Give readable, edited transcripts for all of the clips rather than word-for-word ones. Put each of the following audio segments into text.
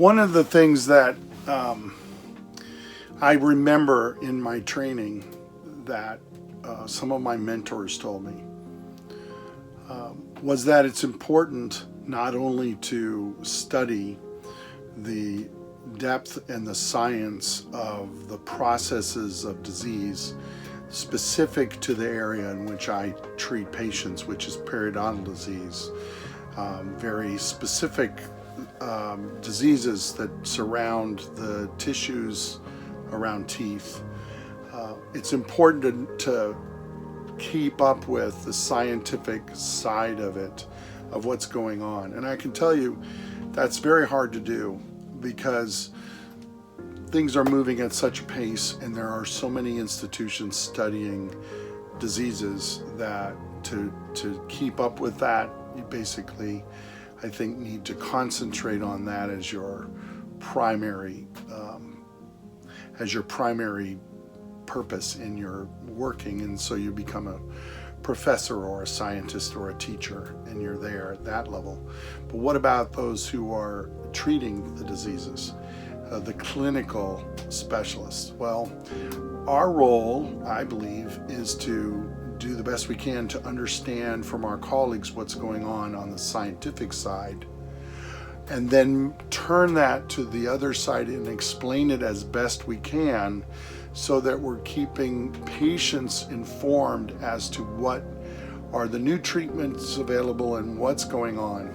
One of the things that I remember in my training that some of my mentors told me was that it's important not only to study the depth and the science of the processes of disease specific to the area in which I treat patients, which is periodontal disease, very specific diseases that surround the tissues around teeth. It's important to keep up with the scientific side of it, of what's going on. And I can tell you that's very hard to do because things are moving at such a pace and there are so many institutions studying diseases that to keep up with that, you basically, I think, need to concentrate on that as your primary purpose in your working, and so you become a professor or a scientist or a teacher and you're there at that level. But what about those who are treating the diseases, the clinical specialists? Well, our role, I believe, is to do the best we can to understand from our colleagues what's going on the scientific side, and then turn that to the other side and explain it as best we can so that we're keeping patients informed as to what are the new treatments available and what's going on.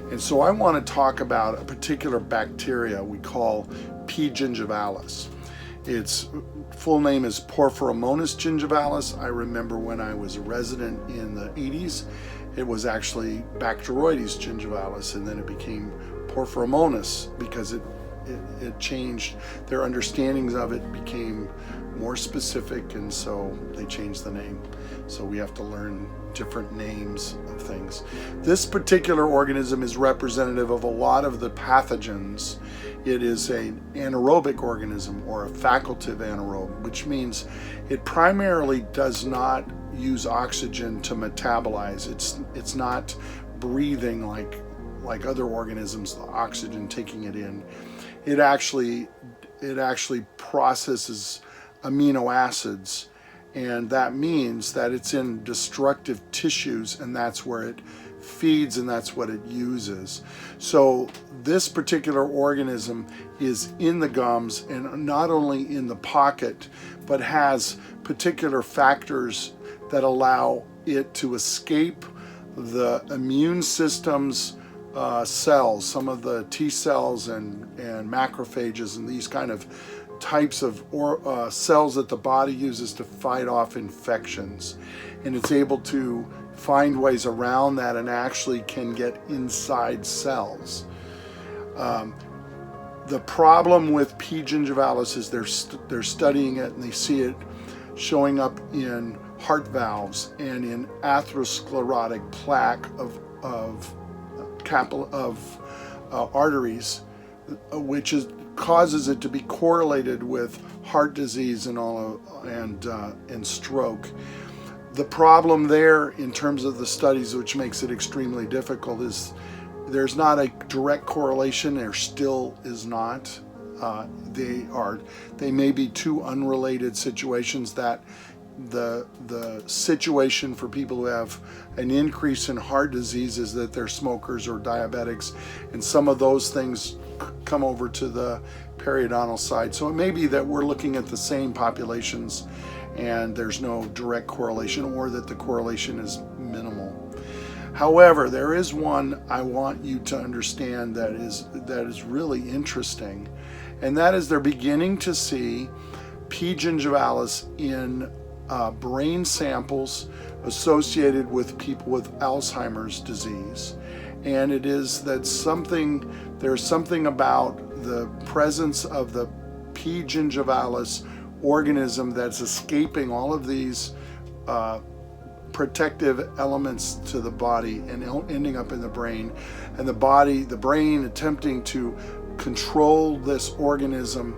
And so I want to talk about a particular bacteria we call P. gingivalis. Its full name is Porphyromonas gingivalis. I remember when I was a resident in the 80s, it was actually Bacteroides gingivalis, and then it became Porphyromonas because it changed. Their understandings of it became more specific, and so they changed the name. So we have to learn different names of things. This particular organism is representative of a lot of the pathogens. It is an anaerobic organism, or a facultative anaerobe, which means it primarily does not use oxygen to metabolize. It's not breathing like other organisms, the oxygen taking it in. It actually processes amino acids, and that means that it's in destructive tissues, and that's where it feeds and that's what it uses. So this particular organism is in the gums, and not only in the pocket, but has particular factors that allow it to escape the immune system's cells, some of the T cells and macrophages and these kind of types of cells that the body uses to fight off infections. And it's able to find ways around that and actually can get inside cells. The problem with P. gingivalis is they're studying it and they see it showing up in heart valves and in atherosclerotic plaque of arteries, which causes it to be correlated with heart disease and stroke. The problem there, in terms of the studies, which makes it extremely difficult, is there's not a direct correlation. There still is not. They may be two unrelated situations. That the situation for people who have an increase in heart disease is that they're smokers or diabetics, and some of those things come over to the periodontal side. So it may be that we're looking at the same populations and there's no direct correlation, or that the correlation is minimal. However, there is one I want you to understand that is really interesting, and that is they're beginning to see P. gingivalis in brain samples associated with people with Alzheimer's disease. And it is that there's something about the presence of the P. gingivalis organism that's escaping all of these protective elements to the body and ending up in the brain, and the brain attempting to control this organism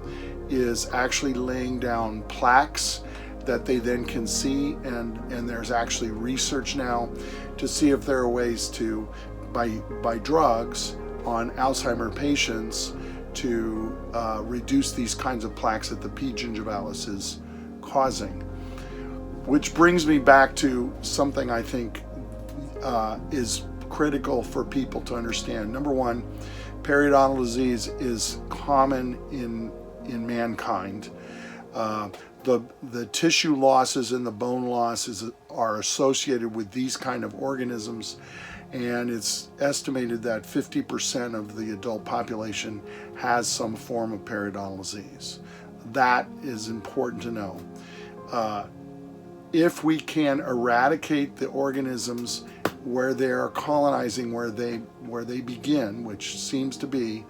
is actually laying down plaques that they then can see, and there's actually research now to see if there are ways to, by drugs on Alzheimer patients, to reduce these kinds of plaques that the P. gingivalis is causing. Which brings me back to something I think is critical for people to understand. Number one, periodontal disease is common in mankind. The tissue losses and the bone losses are associated with these kind of organisms, and it's estimated that 50% of the adult population has some form of periodontal disease. That is important to know. If we can eradicate the organisms where they are colonizing, where they begin, which seems to be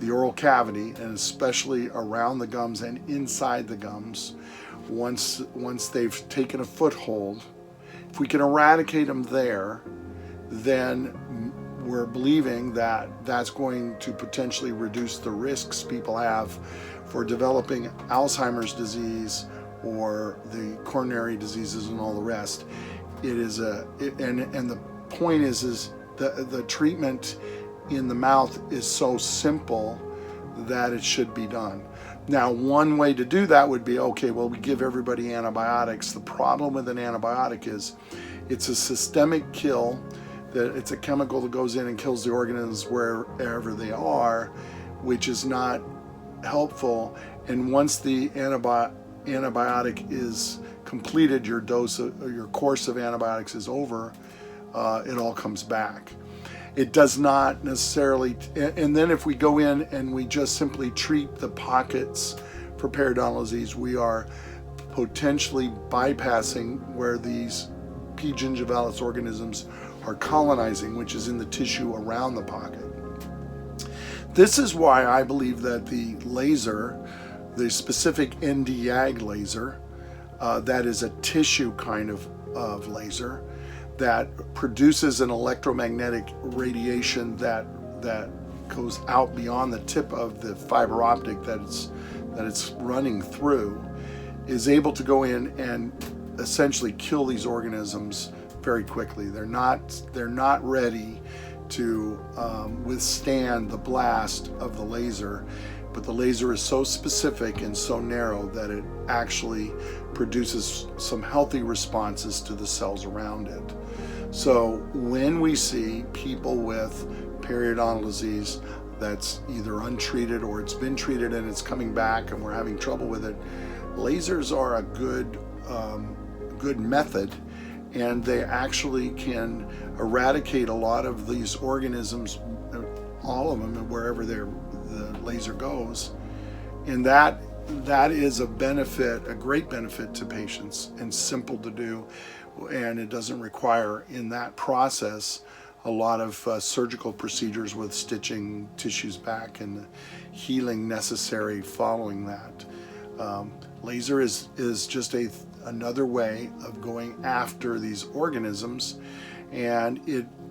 the oral cavity, and especially around the gums and inside the gums, once they've taken a foothold, if we can eradicate them there, then we're believing that that's going to potentially reduce the risks people have for developing Alzheimer's disease or the coronary diseases and all the rest. And the point is the treatment in the mouth is so simple that it should be done. Now, one way to do that would be, okay, well, we give everybody antibiotics. The problem with an antibiotic is it's a systemic kill, that it's a chemical that goes in and kills the organisms wherever they are, which is not helpful. And once the antibiotic is completed, your course of antibiotics is over, it all comes back. It does not necessarily, and then if we go in and we just simply treat the pockets for periodontal disease, we are potentially bypassing where these P. gingivalis organisms are colonizing, which is in the tissue around the pocket. This is why I believe that the laser, the specific ND-YAG laser, that is a tissue kind of laser that produces an electromagnetic radiation that goes out beyond the tip of the fiber optic that it's running through, is able to go in and essentially kill these organisms very quickly. They're not ready to withstand the blast of the laser, but the laser is so specific and so narrow that it actually produces some healthy responses to the cells around it. So when we see people with periodontal disease that's either untreated or it's been treated and it's coming back and we're having trouble with it, lasers are a good method, and they actually can eradicate a lot of these organisms, all of them, wherever the laser goes. And that is a benefit, a great benefit to patients, and simple to do, and it doesn't require in that process a lot of surgical procedures with stitching tissues back and the healing necessary following that. Laser is just another way of going after these organisms, and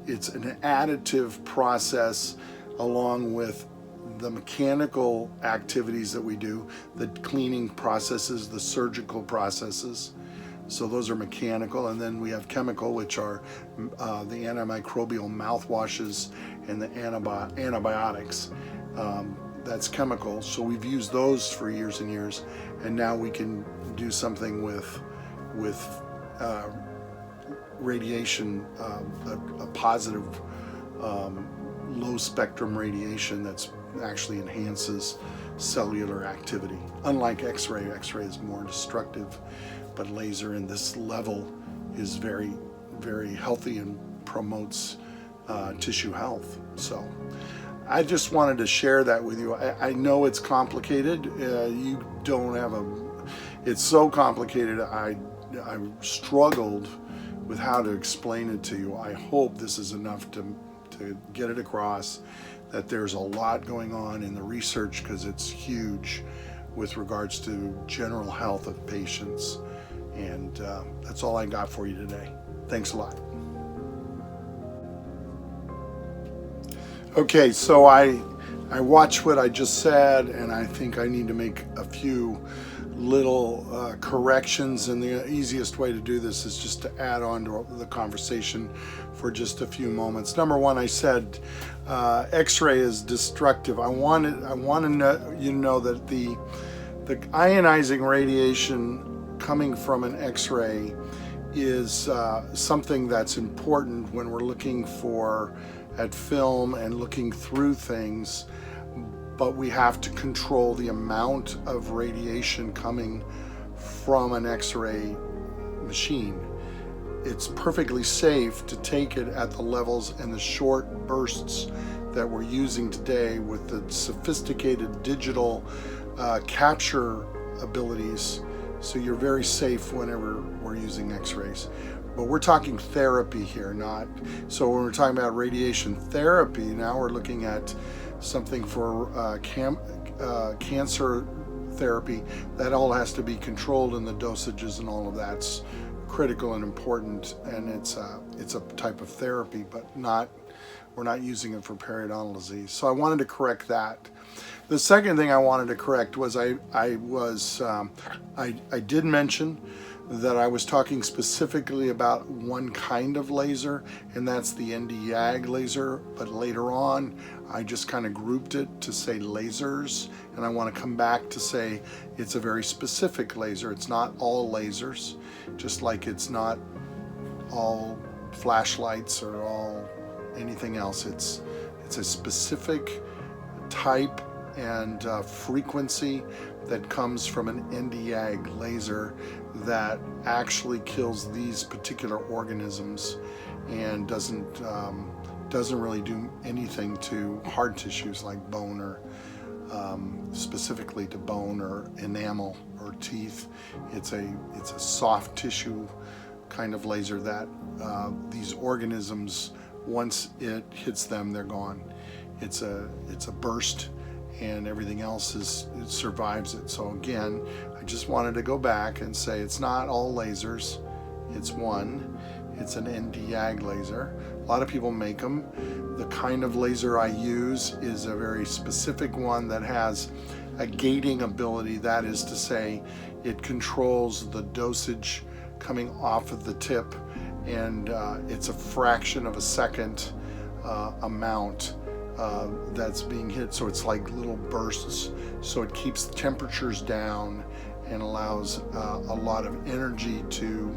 it's an additive process along with the mechanical activities that we do, the cleaning processes, the surgical processes. So those are mechanical, and then we have chemical, which are the antimicrobial mouthwashes and the antibiotics. That's chemical. So we've used those for years and years, and now we can do something with radiation, a positive low spectrum radiation that's actually enhances cellular activity. Unlike X-ray, X-ray is more destructive, but laser in this level is very, very healthy and promotes tissue health. So I just wanted to share that with you. I know it's complicated. You don't have it's so complicated. I struggled with how to explain it to you. I hope this is enough to get it across that there's a lot going on in the research, because it's huge with regards to general health of patients. And that's all I got for you today. Thanks a lot. Okay, so I I watched what I just said, and I think I need to make a few little corrections, and the easiest way to do this is just to add on to the conversation for just a few moments. Number one, I said X-ray is destructive. I want to know, you know, that the ionizing radiation coming from an X-ray is something that's important when we're looking at film and looking through things, but we have to control the amount of radiation coming from an X-ray machine. It's perfectly safe to take it at the levels and the short bursts that we're using today with the sophisticated digital capture abilities. So you're very safe whenever we're using X-rays. But we're talking therapy here, not. So when we're talking about radiation therapy, now we're looking at something for cancer therapy. That all has to be controlled, and the dosages and all of that's critical and important, and it's a type of therapy, but we're not using it for periodontal disease. So I wanted to correct that. The second thing I wanted to correct was I did mention that I was talking specifically about one kind of laser, and that's the ND-YAG laser, but later on I just kind of grouped it to say lasers, and I want to come back to say it's a very specific laser. It's not all lasers, just like it's not all flashlights or all anything else. It's a specific type and frequency that comes from an ND-YAG laser that actually kills these particular organisms and doesn't really do anything to hard tissues like bone or specifically to bone or enamel or teeth. It's a soft tissue kind of laser that these organisms, once it hits them, they're gone. It's a burst, and everything else it survives it. So again, I just wanted to go back and say it's not all lasers. It's an ND-YAG laser. A lot of people make them. The kind of laser I use is a very specific one that has a gating ability. That is to say, it controls the dosage coming off of the tip, and it's a fraction of a second amount that's being hit, so it's like little bursts, so it keeps the temperatures down and allows a lot of energy to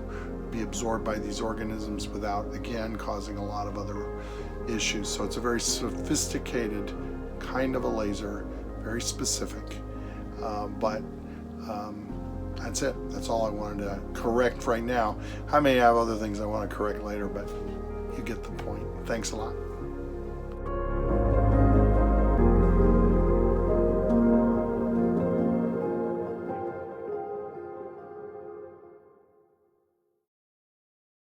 be absorbed by these organisms without, again, causing a lot of other issues. So it's a very sophisticated kind of a laser, very specific, but that's it. That's all I wanted to correct right now. I may have other things I want to correct later, but you get the point. Thanks a lot.